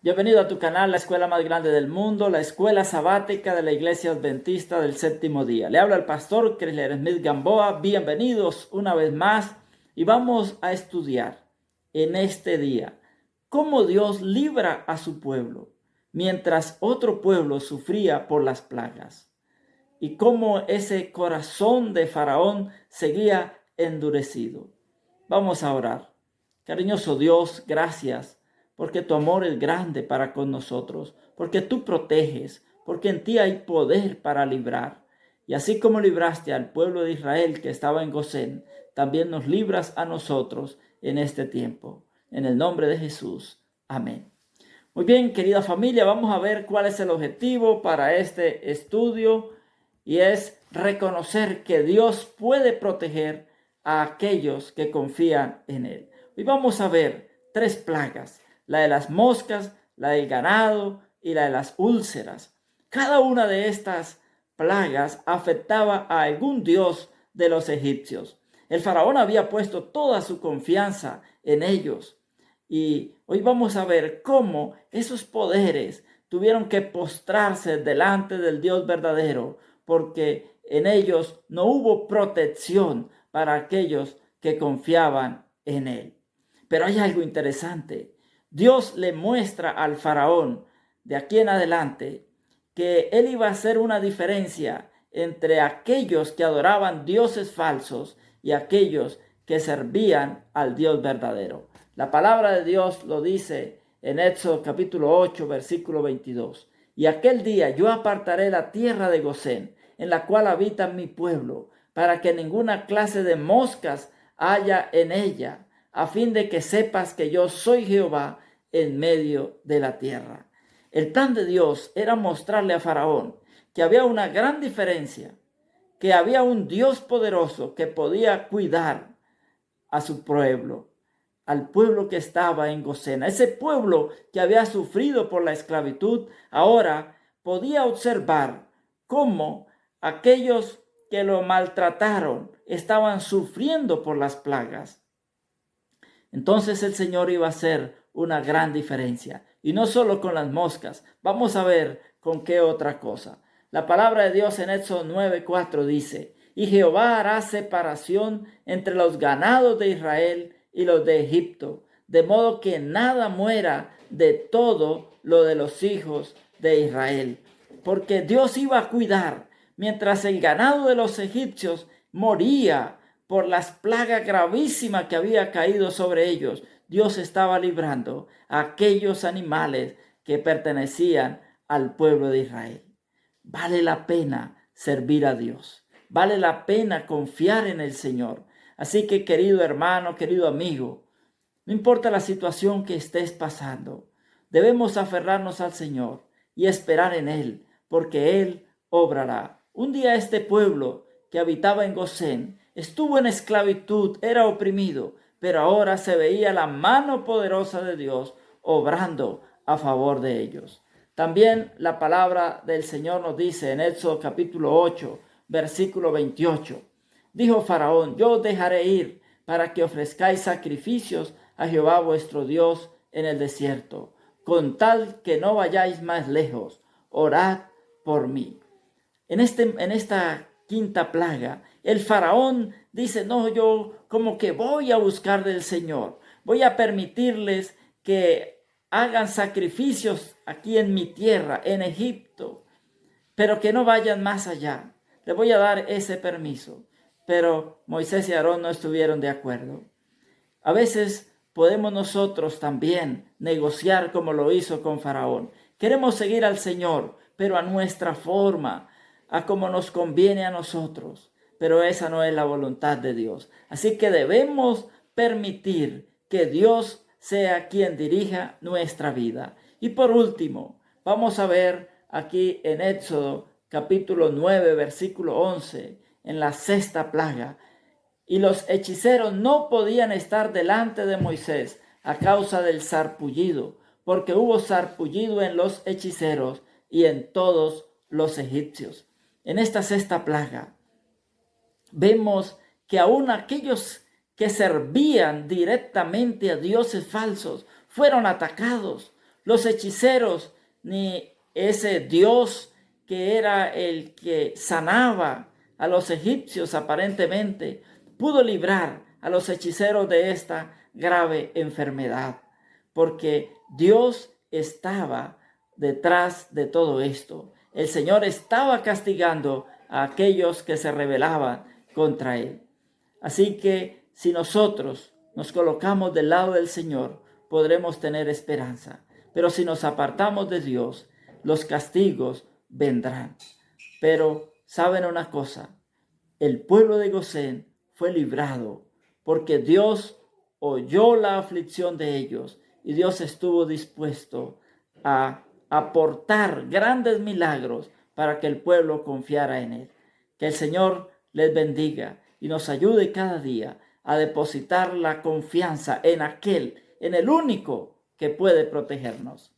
Bienvenido a tu canal, la escuela más grande del mundo, la escuela sabática de la Iglesia Adventista del Séptimo Día. Le habla el pastor Chrysler Smith Gamboa. Bienvenidos una vez más y vamos a estudiar en este día cómo Dios libra a su pueblo mientras otro pueblo sufría por las plagas y cómo ese corazón de Faraón seguía endurecido. Vamos a orar. Cariñoso Dios, gracias porque tu amor es grande para con nosotros, porque tú proteges, porque en ti hay poder para librar. Y así como libraste al pueblo de Israel que estaba en Gosén, también nos libras a nosotros en este tiempo. En el nombre de Jesús. Amén. Muy bien, querida familia, vamos a ver cuál es el objetivo para este estudio y es reconocer que Dios puede proteger a aquellos que confían en Él. Hoy vamos a ver 3 plagas, la de las moscas, la del ganado y la de las úlceras. Cada una de estas plagas afectaba a algún dios de los egipcios. El faraón había puesto toda su confianza en ellos. Y hoy vamos a ver cómo esos poderes tuvieron que postrarse delante del Dios verdadero, porque en ellos no hubo protección para aquellos que confiaban en Él. Pero hay algo interesante. Dios le muestra al faraón de aquí en adelante que él iba a hacer una diferencia entre aquellos que adoraban dioses falsos y aquellos que servían al Dios verdadero. La palabra de Dios lo dice en Éxodo capítulo 8, versículo 22. Y aquel día yo apartaré la tierra de Gosén, en la cual habita mi pueblo, para que ninguna clase de moscas haya en ella, a fin de que sepas que yo soy Jehová en medio de la tierra. El plan de Dios era mostrarle a Faraón que había una gran diferencia, que había un Dios poderoso que podía cuidar a su pueblo, al pueblo que estaba en Gosén. Ese pueblo que había sufrido por la esclavitud, ahora podía observar cómo aquellos que lo maltrataron estaban sufriendo por las plagas. Entonces el Señor iba a hacer una gran diferencia. Y no solo con las moscas. Vamos a ver con qué otra cosa. La palabra de Dios en Éxodo 9:4 dice: y Jehová hará separación entre los ganados de Israel y los de Egipto, de modo que nada muera de todo lo de los hijos de Israel. Porque Dios iba a cuidar, mientras el ganado de los egipcios moría por las plagas gravísimas que había caído sobre ellos. Dios estaba librando a aquellos animales que pertenecían al pueblo de Israel. Vale la pena servir a Dios. Vale la pena confiar en el Señor. Así que, querido hermano, querido amigo, no importa la situación que estés pasando, debemos aferrarnos al Señor y esperar en Él, porque Él obrará. Un día este pueblo que habitaba en Gosén estuvo en esclavitud, era oprimido, pero ahora se veía la mano poderosa de Dios obrando a favor de ellos. También la palabra del Señor nos dice en Éxodo capítulo 8, versículo 28. Dijo Faraón: yo os dejaré ir para que ofrezcáis sacrificios a Jehová vuestro Dios en el desierto, con tal que no vayáis más lejos. Orad por mí. En esta quinta plaga, el faraón dice: no, yo como que voy a buscar del Señor. Voy a permitirles que hagan sacrificios aquí en mi tierra, en Egipto, pero que no vayan más allá. Le voy a dar ese permiso. Pero Moisés y Aarón no estuvieron de acuerdo. A veces podemos nosotros también negociar como lo hizo con Faraón. Queremos seguir al Señor, pero a nuestra forma, a como nos conviene a nosotros. Pero esa no es la voluntad de Dios. Así que debemos permitir que Dios sea quien dirija nuestra vida. Y por último, vamos a ver aquí en Éxodo capítulo 9, versículo 11, en la sexta plaga. Y los hechiceros no podían estar delante de Moisés a causa del sarpullido, porque hubo sarpullido en los hechiceros y en todos los egipcios. En esta sexta plaga vemos que aún aquellos que servían directamente a dioses falsos fueron atacados. los hechiceros, ni ese Dios que era el que sanaba a los egipcios aparentemente, pudo librar a los hechiceros de esta grave enfermedad, porque Dios estaba detrás de todo esto. El Señor estaba castigando a aquellos que se rebelaban contra Él. Así que si nosotros nos colocamos del lado del Señor, podremos tener esperanza. Pero si nos apartamos de Dios, los castigos vendrán. Pero, ¿saben una cosa? El pueblo de Gosén fue librado porque Dios oyó la aflicción de ellos y Dios estuvo dispuesto a aportar grandes milagros para que el pueblo confiara en Él. Que el Señor les bendiga y nos ayude cada día a depositar la confianza en aquel, en el único que puede protegernos.